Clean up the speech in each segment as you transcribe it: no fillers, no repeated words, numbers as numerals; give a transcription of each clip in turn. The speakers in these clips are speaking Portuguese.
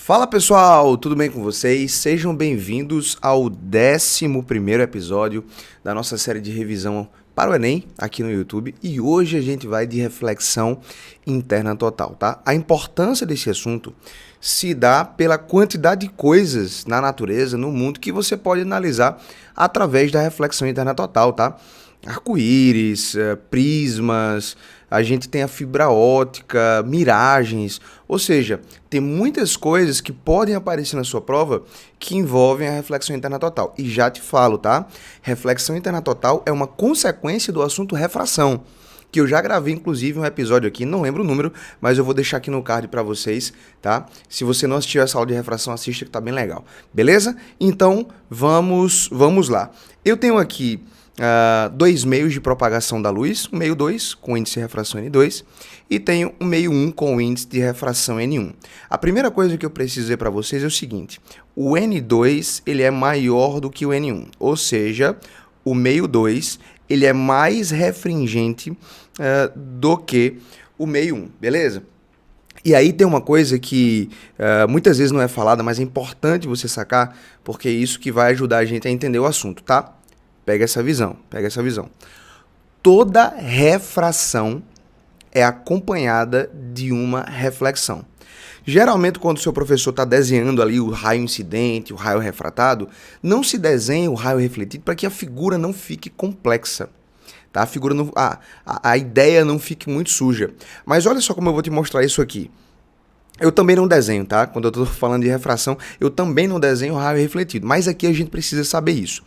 Fala pessoal, tudo bem com vocês? Sejam bem-vindos ao 11º episódio da nossa série de revisão para o Enem aqui no YouTube, e hoje a gente vai de reflexão interna total, tá? A importância desse assunto se dá pela quantidade de coisas na natureza, no mundo, que você pode analisar através da reflexão interna total, tá? Arco-íris, prismas, a gente tem a fibra ótica, miragens, ou seja, tem muitas coisas que podem aparecer na sua prova que envolvem a reflexão interna total. E já te falo, tá? Reflexão interna total é uma consequência do assunto refração, que eu já gravei inclusive um episódio aqui, não lembro o número, mas eu vou deixar aqui no card para vocês, tá? Se você não assistiu essa aula de refração, assista que tá bem legal, beleza? Então, vamos lá. Eu tenho aqui dois meios de propagação da luz, o meio 2 com o índice de refração N2 e tenho o meio 1 com o índice de refração N1. A primeira coisa que eu preciso dizer para vocês é o seguinte: o N2 ele é maior do que o N1, ou seja, o meio 2 ele é mais refringente do que o meio 1, beleza? E aí tem uma coisa que muitas vezes não é falada, mas é importante você sacar, porque é isso que vai ajudar a gente a entender o assunto, tá? Pega essa visão. Toda refração é acompanhada de uma reflexão. Geralmente, quando o seu professor está desenhando ali o raio incidente, o raio refratado, não se desenha o raio refletido para que a figura não fique complexa. Tá? A ideia não fique muito suja. Mas olha só como eu vou te mostrar isso aqui. Eu também não desenho, tá? Quando eu estou falando de refração, eu também não desenho o raio refletido, mas aqui a gente precisa saber isso.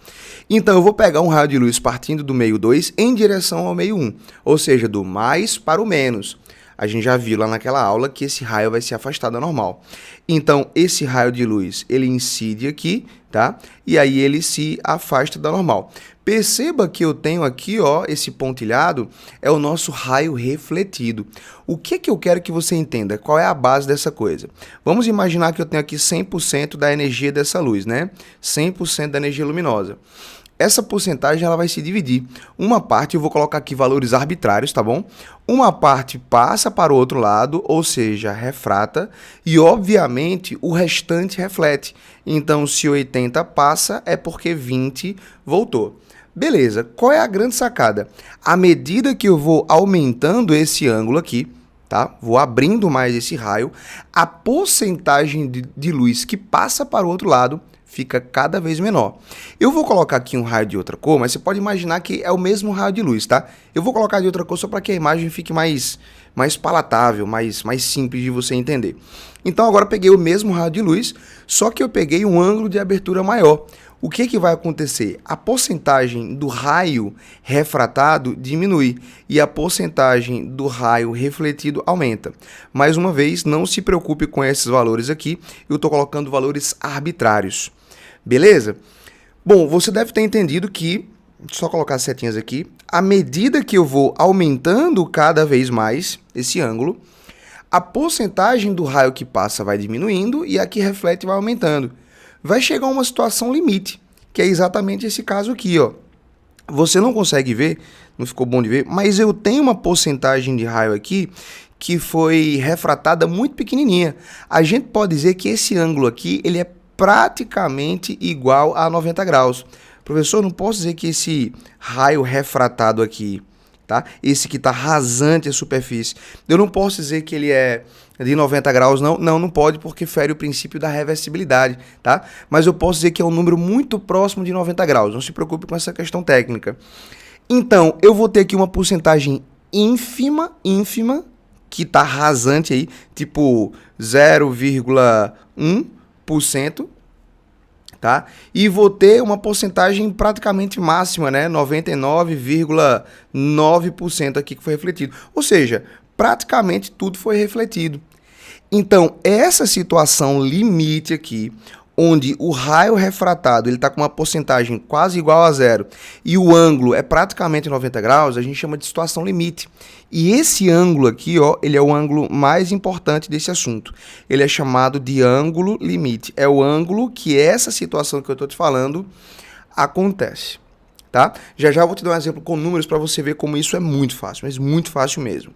Então, eu vou pegar um raio de luz partindo do meio 2 em direção ao meio 1, ou seja, do mais para o menos. A gente já viu lá naquela aula que esse raio vai se afastar da normal. Então, esse raio de luz, ele incide aqui, tá? E aí ele se afasta da normal. Perceba que eu tenho aqui, ó, esse pontilhado é o nosso raio refletido. O que eu quero que você entenda? Qual é a base dessa coisa? Vamos imaginar que eu tenho aqui 100% da energia dessa luz, né? 100% da energia luminosa. Essa porcentagem ela vai se dividir. Uma parte eu vou colocar aqui valores arbitrários, tá bom? Uma parte passa para o outro lado, ou seja, refrata, e obviamente o restante reflete. Então, se 80 passa, é porque 20 voltou. Beleza, qual é a grande sacada? À medida que eu vou aumentando esse ângulo aqui, tá? Vou abrindo mais esse raio, a porcentagem de luz que passa para o outro lado fica cada vez menor. Eu vou colocar aqui um raio de outra cor, mas você pode imaginar que é o mesmo raio de luz, tá? Eu vou colocar de outra cor só para que a imagem fique mais palatável, mais simples de você entender. Então agora eu peguei o mesmo raio de luz, só que eu peguei um ângulo de abertura maior. O que vai acontecer? A porcentagem do raio refratado diminui e a porcentagem do raio refletido aumenta. Mais uma vez, não se preocupe com esses valores aqui, eu estou colocando valores arbitrários. Beleza? Bom, você deve ter entendido que, só colocar as setinhas aqui, à medida que eu vou aumentando cada vez mais esse ângulo, a porcentagem do raio que passa vai diminuindo e a que reflete vai aumentando. Vai chegar uma situação limite, que é exatamente esse caso aqui, ó. Você não consegue ver, não ficou bom de ver, mas eu tenho uma porcentagem de raio aqui que foi refratada muito pequenininha. A gente pode dizer que esse ângulo aqui, ele é praticamente igual a 90 graus. Professor, não posso dizer que esse raio refratado aqui, tá? Esse que está rasante a superfície, eu não posso dizer que ele é de 90 graus, não pode, porque fere o princípio da reversibilidade, tá? Mas eu posso dizer que é um número muito próximo de 90 graus, não se preocupe com essa questão técnica. Então, eu vou ter aqui uma porcentagem ínfima, que está rasante aí, tipo 0,1%, tá? E vou ter uma porcentagem praticamente máxima, né? 99,9% aqui que foi refletido. Ou seja, praticamente tudo foi refletido. Então, essa situação limite aqui, onde o raio refratado está com uma porcentagem quase igual a zero e o ângulo é praticamente 90 graus, a gente chama de situação limite. E esse ângulo aqui, ó, ele é o ângulo mais importante desse assunto. Ele é chamado de ângulo limite. É o ângulo que essa situação que eu estou te falando acontece. tá? Já já eu vou te dar um exemplo com números para você ver como isso é muito fácil, mas muito fácil mesmo.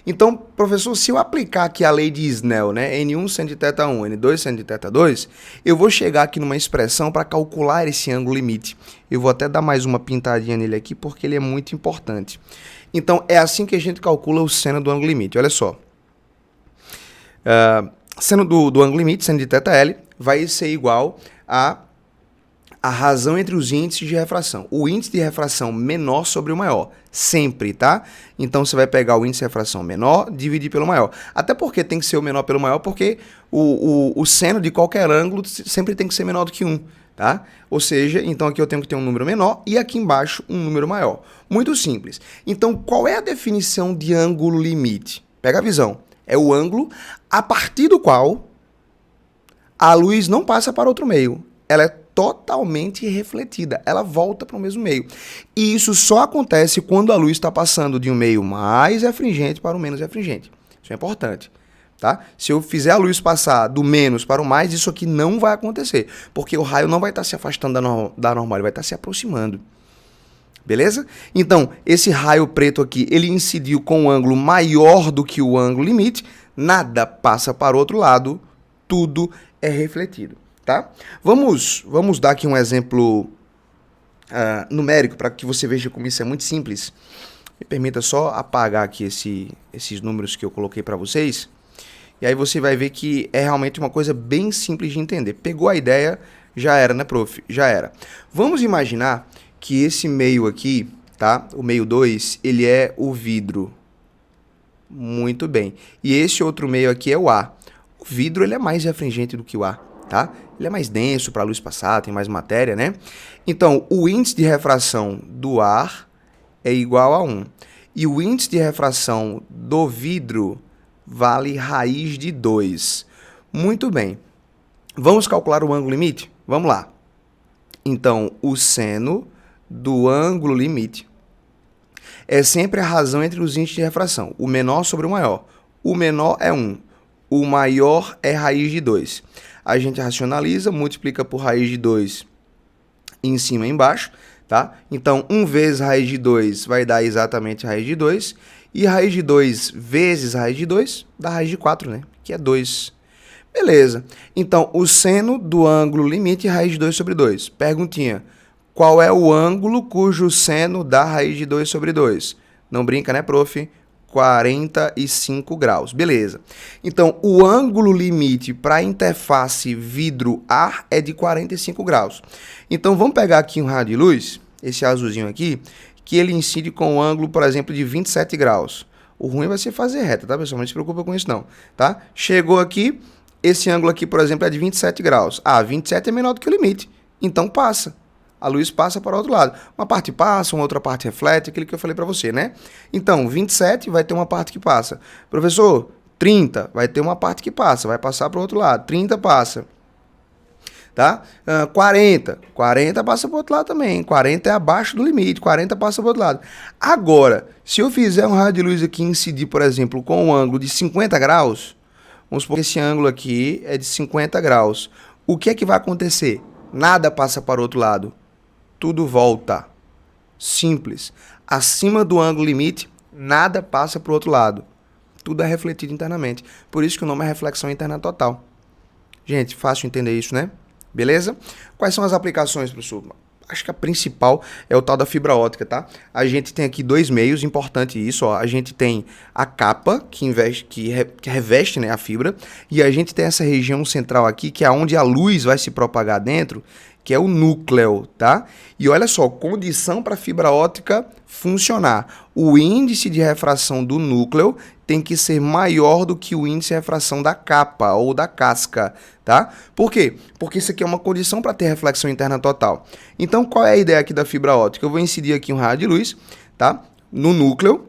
Então, professor, se eu aplicar aqui a lei de Snell, né, N1 seno de θ 1, N2 seno de θ 2, eu vou chegar aqui numa expressão para calcular esse ângulo limite. Eu vou até dar mais uma pintadinha nele aqui porque ele é muito importante. Então, é assim que a gente calcula o seno do ângulo limite. Olha só. Seno do ângulo limite, seno de θL, vai ser igual a razão entre os índices de refração. O índice de refração menor sobre o maior. Sempre, tá? Então, você vai pegar o índice de refração menor, dividir pelo maior. Até porque tem que ser o menor pelo maior, porque o seno de qualquer ângulo sempre tem que ser menor do que 1, tá? Ou seja, então aqui eu tenho que ter um número menor e aqui embaixo um número maior. Muito simples. Então, qual é a definição de ângulo limite? Pega a visão. É o ângulo a partir do qual a luz não passa para outro meio. Ela é totalmente refletida, ela volta para o mesmo meio. E isso só acontece quando a luz está passando de um meio mais refringente para o menos refringente. Isso é importante, tá? Se eu fizer a luz passar do menos para o mais, isso aqui não vai acontecer, porque o raio não vai estar se afastando da normal, ele vai estar se aproximando. Beleza? Então, esse raio preto aqui, ele incidiu com um ângulo maior do que o ângulo limite, nada passa para o outro lado, tudo é refletido. Tá? Vamos dar aqui um exemplo numérico para que você veja como isso é muito simples. Me permita só apagar aqui esses números que eu coloquei para vocês. E aí você vai ver que é realmente uma coisa bem simples de entender. Pegou a ideia, já era, né, prof? Já era. Vamos imaginar que esse meio aqui, tá? O meio 2, ele é o vidro. Muito bem. E esse outro meio aqui é o ar. O vidro ele é mais refringente do que o ar. Tá? Ele é mais denso para a luz passar, tem mais matéria, né? Então, o índice de refração do ar é igual a 1. E o índice de refração do vidro vale raiz de 2. Muito bem. Vamos calcular o ângulo limite? Vamos lá. Então, o seno do ângulo limite é sempre a razão entre os índices de refração. O menor sobre o maior. O menor é 1. O maior é raiz de 2. A gente racionaliza, multiplica por raiz de 2 em cima e embaixo, tá? Então, 1 vezes raiz de 2 vai dar exatamente raiz de 2. E raiz de 2 vezes raiz de 2 dá raiz de 4, né? Que é 2. Beleza. Então, o seno do ângulo limite é raiz de 2 sobre 2. Perguntinha. Qual é o ângulo cujo seno dá raiz de 2 sobre 2? Não brinca, né, prof? 45 graus. Beleza. Então, o ângulo limite para a interface vidro-ar é de 45 graus. Então, vamos pegar aqui um raio de luz, esse azulzinho aqui, que ele incide com um ângulo, por exemplo, de 27 graus. O ruim vai ser fazer reta, tá, pessoal? Não se preocupa com isso, não. Tá? Chegou aqui, esse ângulo aqui, por exemplo, é de 27 graus. Ah, 27 é menor do que o limite. Então, passa. A luz passa para o outro lado. Uma parte passa, uma outra parte reflete, aquilo que eu falei para você, né? Então, 27 vai ter uma parte que passa. Professor, 30 vai ter uma parte que passa, vai passar para o outro lado. 30 passa. Tá? 40 passa para o outro lado também. 40 é abaixo do limite, 40 passa para o outro lado. Agora, se eu fizer um raio de luz aqui incidir, por exemplo, com um ângulo de 50 graus, vamos supor que esse ângulo aqui é de 50 graus. O que é que vai acontecer? Nada passa para o outro lado. Tudo volta. Simples. Acima do ângulo limite, nada passa para o outro lado. Tudo é refletido internamente. Por isso que o nome é reflexão interna total. Gente, fácil entender isso, né? Beleza? Quais são as aplicações, professor? Acho que a principal é o tal da fibra ótica, tá? A gente tem aqui dois meios, importante isso, ó. A gente tem a capa que reveste, né, a fibra, e a gente tem essa região central aqui, que é onde a luz vai se propagar dentro, que é o núcleo, tá? E olha só, condição para a fibra ótica funcionar. O índice de refração do núcleo tem que ser maior do que o índice de refração da capa ou da casca, tá? Por quê? Porque isso aqui é uma condição para ter reflexão interna total. Então, qual é a ideia aqui da fibra ótica? Eu vou incidir aqui um raio de luz, tá? No núcleo,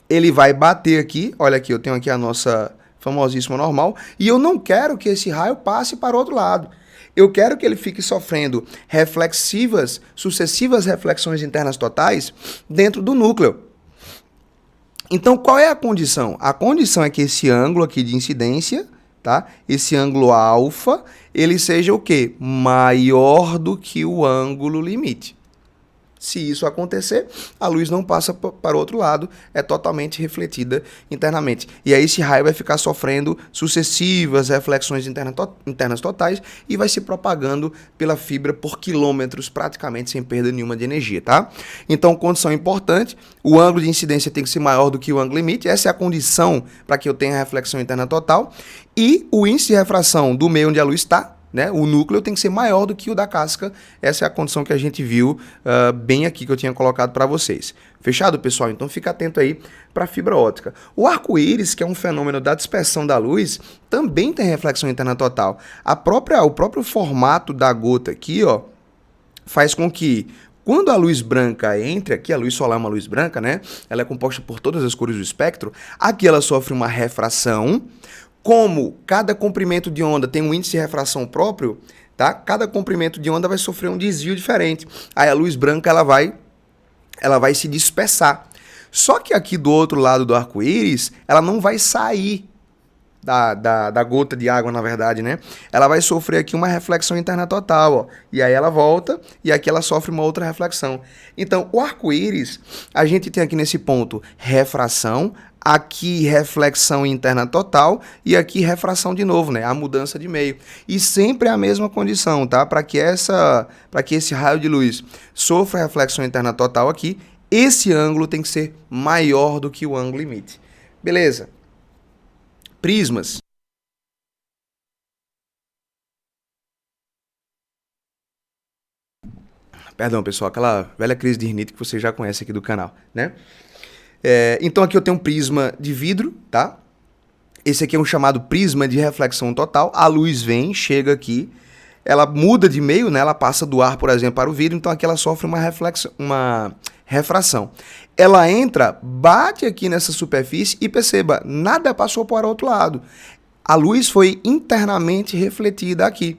ele vai bater aqui, olha aqui, eu tenho aqui a nossa famosíssima normal, e eu não quero que esse raio passe para o outro lado. Eu quero que ele fique sofrendo sucessivas reflexões internas totais dentro do núcleo. Então, qual é a condição? A condição é que esse ângulo aqui de incidência, tá? Esse ângulo alfa, ele seja o quê? Maior do que o ângulo limite. Se isso acontecer, a luz não passa para o outro lado, é totalmente refletida internamente. E aí esse raio vai ficar sofrendo sucessivas reflexões internas totais e vai se propagando pela fibra por quilômetros, praticamente sem perda nenhuma de energia, tá? Então, condição importante, o ângulo de incidência tem que ser maior do que o ângulo limite, essa é a condição para que eu tenha reflexão interna total, e o índice de refração do meio onde a luz está, né? O núcleo tem que ser maior do que o da casca. Essa é a condição que a gente viu bem aqui que eu tinha colocado para vocês. Fechado, pessoal? Então fica atento aí para a fibra óptica. O arco-íris, que é um fenômeno da dispersão da luz, também tem reflexão interna total. O próprio formato da gota aqui, ó, faz com que quando a luz branca entra, aqui a luz solar é uma luz branca, né? Ela é composta por todas as cores do espectro. Aqui ela sofre uma refração. Como cada comprimento de onda tem um índice de refração próprio, tá? Cada comprimento de onda vai sofrer um desvio diferente. Aí a luz branca ela vai se dispersar. Só que aqui do outro lado do arco-íris, ela não vai sair da gota de água, na verdade, né? Ela vai sofrer aqui uma reflexão interna total, ó. E aí ela volta e aqui ela sofre uma outra reflexão. Então, o arco-íris, a gente tem aqui nesse ponto refração, aqui reflexão interna total e aqui refração de novo, né? A mudança de meio. E sempre a mesma condição, tá? Para que esse raio de luz sofra reflexão interna total aqui, esse ângulo tem que ser maior do que o ângulo limite. Beleza? Prismas. Perdão, pessoal, aquela velha crise de rinite que você já conhece aqui do canal, né? Então aqui eu tenho um prisma de vidro, tá? Esse aqui é um chamado prisma de reflexão total. A luz vem, chega aqui, ela muda de meio, né? Ela passa do ar, por exemplo, para o vidro, então aqui ela sofre uma refração. Ela entra, bate aqui nessa superfície e perceba, nada passou para o outro lado. A luz foi internamente refletida aqui.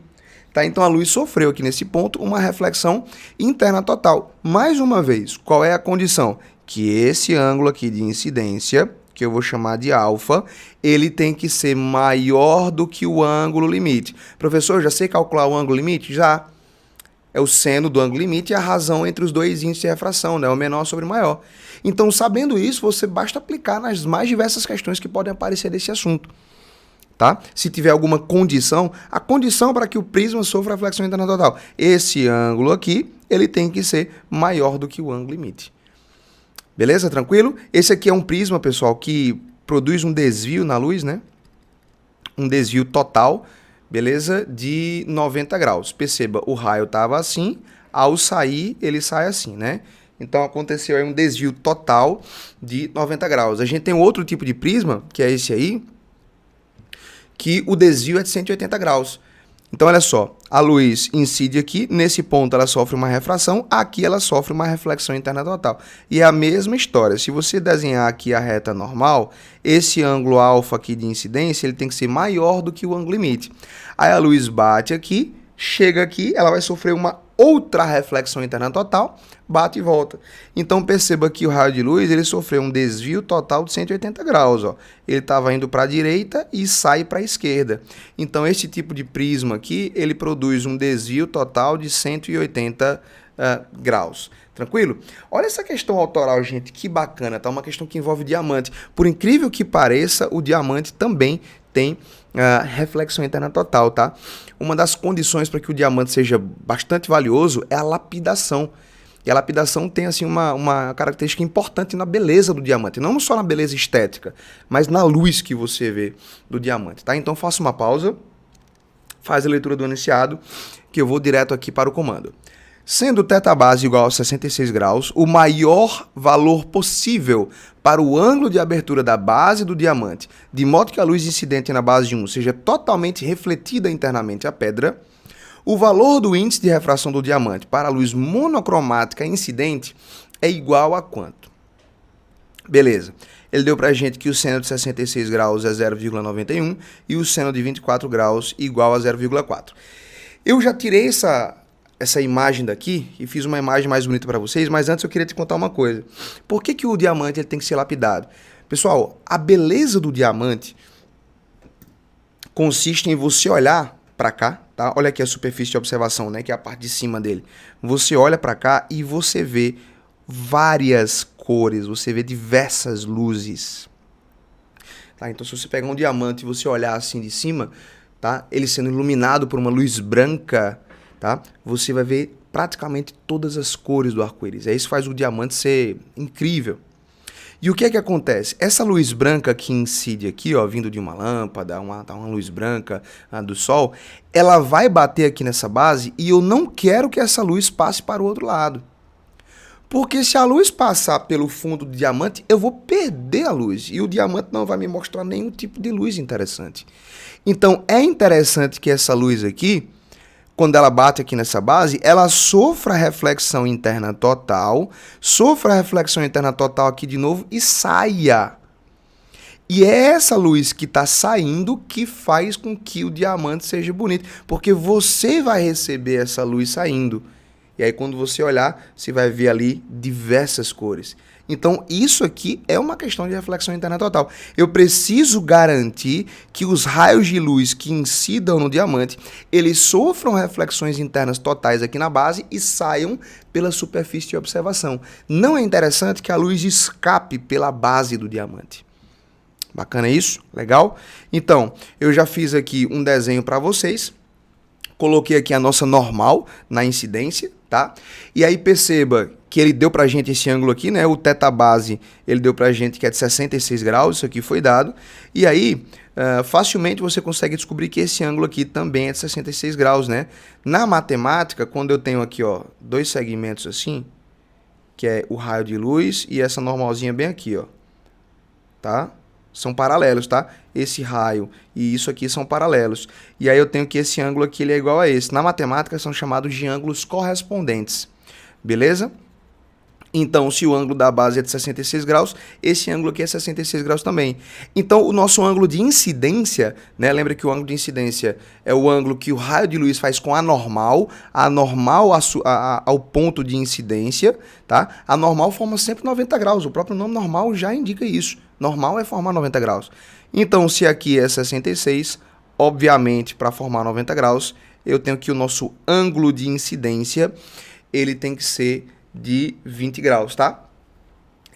Tá? Então a luz sofreu aqui nesse ponto uma reflexão interna total. Mais uma vez, qual é a condição? Que esse ângulo aqui de incidência, que eu vou chamar de alfa, ele tem que ser maior do que o ângulo limite. Professor, já sei calcular o ângulo limite? Já. É o seno do ângulo limite e a razão entre os dois índices de refração, né? O menor sobre o maior. Então, sabendo isso, você basta aplicar nas mais diversas questões que podem aparecer desse assunto. Tá? Se tiver alguma condição, a condição para que o prisma sofra reflexão interna total. Esse ângulo aqui, ele tem que ser maior do que o ângulo limite. Beleza? Tranquilo? Esse aqui é um prisma, pessoal, que produz um desvio na luz, né? Um desvio total, beleza? De 90 graus. Perceba, o raio estava assim, ao sair, ele sai assim, né? Então aconteceu aí um desvio total de 90 graus. A gente tem outro tipo de prisma, que é esse aí, que o desvio é de 180 graus. Então, olha só, a luz incide aqui, nesse ponto ela sofre uma refração, aqui ela sofre uma reflexão interna total. E é a mesma história, se você desenhar aqui a reta normal, esse ângulo alfa aqui de incidência, ele tem que ser maior do que o ângulo limite. Aí a luz bate aqui, chega aqui, ela vai sofrer uma outra reflexão interna total, bate e volta. Então perceba que o raio de luz ele sofreu um desvio total de 180 graus. Ó. Ele estava indo para a direita e sai para a esquerda. Então esse tipo de prisma aqui, ele produz um desvio total de 180 graus. Tranquilo? Olha essa questão autoral, gente, que bacana, tá? Uma questão que envolve diamante. Por incrível que pareça, o diamante também tem reflexão interna total, tá? Uma das condições para que o diamante seja bastante valioso é a lapidação. E a lapidação tem assim uma característica importante na beleza do diamante, não só na beleza estética, mas na luz que você vê do diamante, tá? Então faça uma pausa, faz a leitura do enunciado, que eu vou direto aqui para o comando. Sendo θ base igual a 66 graus, o maior valor possível para o ângulo de abertura da base do diamante, de modo que a luz incidente na base de 1 seja totalmente refletida internamente à pedra, o valor do índice de refração do diamante para a luz monocromática incidente é igual a quanto? Beleza. Ele deu para a gente que o seno de 66 graus é 0,91 e o seno de 24 graus igual a 0,4. Eu já tirei essa imagem daqui e fiz uma imagem mais bonita para vocês, mas antes eu queria te contar uma coisa. Por que o diamante ele tem que ser lapidado? Pessoal, a beleza do diamante consiste em você olhar para cá, tá? Olha aqui a superfície de observação, né, que é a parte de cima dele. Você olha para cá e você vê várias cores, você vê diversas luzes. Tá? Então, se você pegar um diamante e você olhar assim de cima, tá? Ele sendo iluminado por uma luz branca, tá? Você vai ver praticamente todas as cores do arco-íris. Isso faz o diamante ser incrível. E o que é que acontece? Essa luz branca que incide aqui, ó, vindo de uma lâmpada, uma luz branca do sol, ela vai bater aqui nessa base e eu não quero que essa luz passe para o outro lado. Porque se a luz passar pelo fundo do diamante, eu vou perder a luz. E o diamante não vai me mostrar nenhum tipo de luz interessante. Então, é interessante que essa luz aqui, quando ela bate aqui nessa base, ela sofra reflexão interna total, aqui de novo e saia. E é essa luz que está saindo que faz com que o diamante seja bonito, porque você vai receber essa luz saindo. E aí quando você olhar, você vai ver ali diversas cores. Então, isso aqui é uma questão de reflexão interna total. Eu preciso garantir que os raios de luz que incidam no diamante, eles sofram reflexões internas totais aqui na base e saiam pela superfície de observação. Não é interessante que a luz escape pela base do diamante. Bacana isso? Legal? Então, eu já fiz aqui um desenho para vocês. Coloquei aqui a nossa normal na incidência, tá? E aí perceba que ele deu pra gente esse ângulo aqui, né? O θ base, ele deu pra gente que é de 66 graus, isso aqui foi dado. E aí, facilmente você consegue descobrir que esse ângulo aqui também é de 66 graus, né? Na matemática, quando eu tenho aqui, ó, dois segmentos assim, que é o raio de luz e essa normalzinha bem aqui, ó, tá? São paralelos, tá? Esse raio e isso aqui são paralelos. E aí eu tenho que esse ângulo aqui ele é igual a esse. Na matemática são chamados de ângulos correspondentes. Beleza? Então, se o ângulo da base é de 66 graus, esse ângulo aqui é 66 graus também. Então, o nosso ângulo de incidência, né? Lembra que o ângulo de incidência é o ângulo que o raio de luz faz com a normal ao ponto de incidência, tá? A normal forma sempre 90 graus. O próprio nome normal já indica isso. Normal é formar 90 graus. Então, se aqui é 66, obviamente, para formar 90 graus, eu tenho que o nosso ângulo de incidência, ele tem que ser de 20 graus, tá?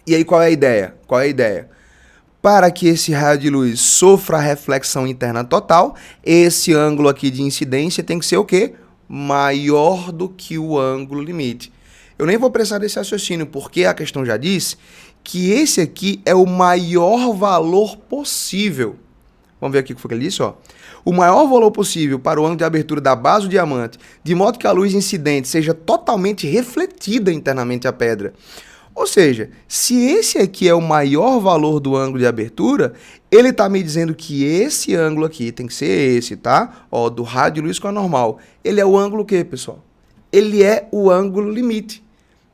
E aí qual é a ideia? Para que esse raio de luz sofra reflexão interna total, esse ângulo aqui de incidência tem que ser o quê? Maior do que o ângulo limite. Eu nem vou precisar desse raciocínio, porque a questão já disse que esse aqui é o maior valor possível. Vamos ver aqui o que foi que ele disse, ó. O maior valor possível para o ângulo de abertura da base do diamante, de modo que a luz incidente seja totalmente refletida internamente à pedra. Ou seja, se esse aqui é o maior valor do ângulo de abertura, ele está me dizendo que esse ângulo aqui tem que ser esse, tá? Ó, do raio de luz com a normal. Ele é o ângulo o quê, pessoal? Ele é o ângulo limite.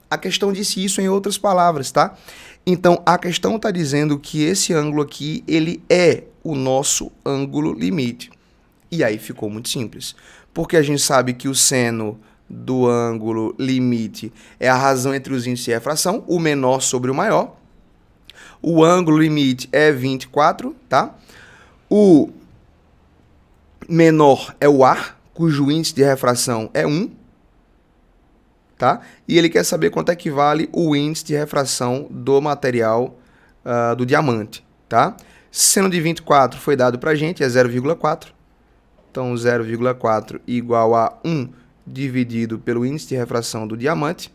A questão disse isso em outras palavras, tá? Então, a questão está dizendo que esse ângulo aqui, ele é o nosso ângulo limite. E aí ficou muito simples, porque a gente sabe que o seno do ângulo limite é a razão entre os índices de refração, o menor sobre o maior. O ângulo limite é 24, tá? O menor é o ar, cujo índice de refração é 1, tá? E ele quer saber quanto equivale o índice de refração do material do diamante, tá? Seno de 24 foi dado pra gente, é 0,4. Então, 0,4 igual a 1 dividido pelo índice de refração do diamante.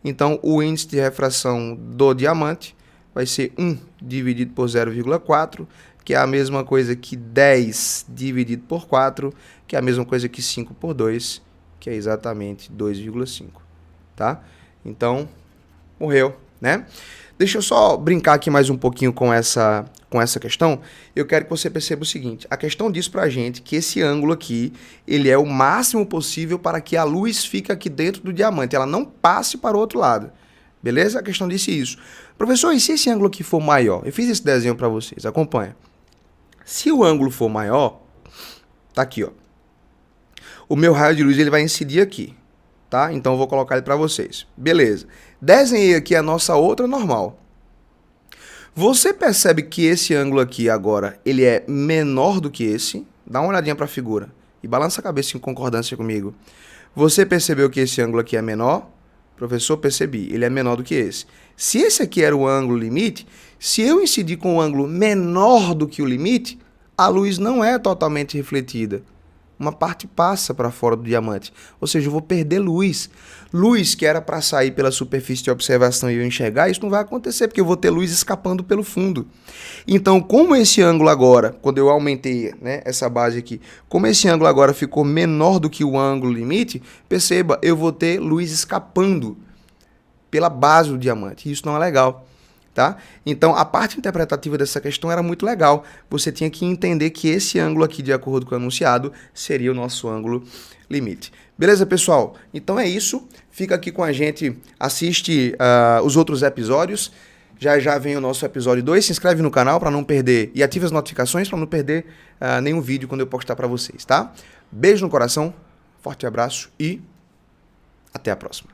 Então, o índice de refração do diamante vai ser 1 dividido por 0,4, que é a mesma coisa que 10 dividido por 4, que é a mesma coisa que 5 por 2, que é exatamente 2,5. Tá? Então, morreu, né? Deixa eu só brincar aqui mais um pouquinho com essa questão. Eu quero que você perceba o seguinte. A questão diz pra gente que esse ângulo aqui, ele é o máximo possível para que a luz fique aqui dentro do diamante. Ela não passe para o outro lado. Beleza? A questão disse isso. Professor, e se esse ângulo aqui for maior? Eu fiz esse desenho para vocês. Acompanha. Se o ângulo for maior, tá aqui, ó. O meu raio de luz ele vai incidir aqui. Tá? Então eu vou colocar ele para vocês. Beleza. Desenhei aqui a nossa outra normal. Você percebe que esse ângulo aqui agora, ele é menor do que esse? Dá uma olhadinha para a figura. e balança a cabeça em concordância comigo. Você percebeu que esse ângulo aqui é menor? Professor, percebi, ele é menor do que esse. Se esse aqui era o ângulo limite, se eu incidir com um ângulo menor do que o limite, a luz não é totalmente refletida. Uma parte passa para fora do diamante. Ou seja, eu vou perder luz. Luz que era para sair pela superfície de observação e eu enxergar, isso não vai acontecer, porque eu vou ter luz escapando pelo fundo. Então, como esse ângulo agora, quando eu aumentei, né, essa base aqui, como esse ângulo agora ficou menor do que o ângulo limite, perceba, eu vou ter luz escapando pela base do diamante. Isso não é legal. Tá? Então, a parte interpretativa dessa questão era muito legal. Você tinha que entender que esse ângulo aqui, de acordo com o enunciado, seria o nosso ângulo limite. Beleza, pessoal? Então é isso. Fica aqui com a gente, assiste os outros episódios. Já já vem o nosso episódio 2. Se inscreve no canal para não perder e ative as notificações para não perder nenhum vídeo quando eu postar para vocês, tá? Beijo no coração, forte abraço e até a próxima.